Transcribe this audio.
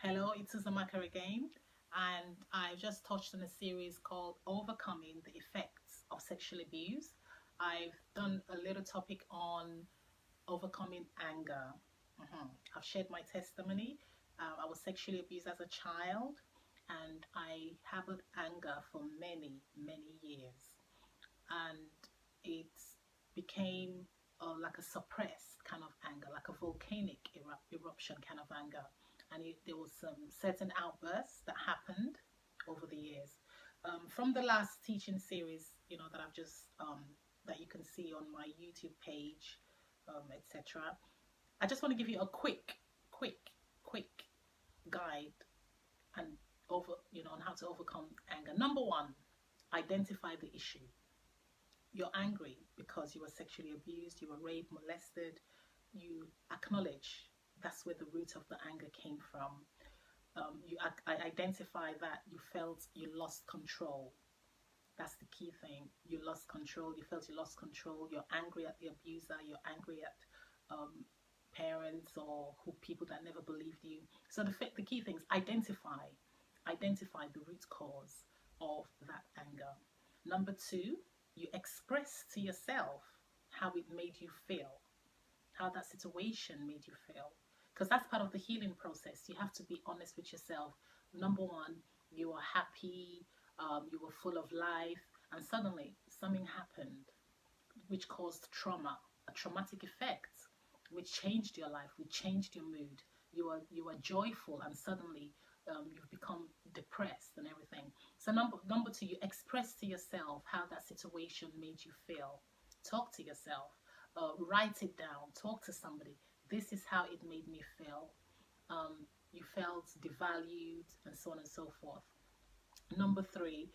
Hello, it's Uzamaka again, and I've just touched on a series called Overcoming the Effects of Sexual Abuse. I've done a little topic on overcoming anger. I've shared my testimony. I was sexually abused as a child, and I harbored anger for many, many years. And it became like a suppressed kind of anger, like a volcanic eruption kind of anger. And there was some certain outbursts that happened over the years. From the last teaching series, that I've just that you can see on my YouTube page, etc. I just want to give you a quick, quick guide and on how to overcome anger. Number one, identify the issue. You're angry because you were sexually abused, you were raped, molested. You acknowledge that's where the root of the anger came from. I identify that you felt you lost control. That's the key thing. You lost control. You felt you lost control. You're angry at the abuser. You're angry at parents or people that never believed you. So the key things: identify the root cause of that anger. Number two, you express to yourself how it made you feel, how that situation made you feel. Because that's part of the healing process. You have to be honest with yourself. Number one, you were happy, you were full of life, and suddenly something happened which caused trauma, a traumatic effect, which changed your life, which changed your mood. You were joyful, and suddenly you've become depressed and everything. So number two, you express to yourself how that situation made you feel. Talk to yourself. Write it down. Talk to somebody. This is how it made me feel. You felt devalued, and so on and so forth. Number three,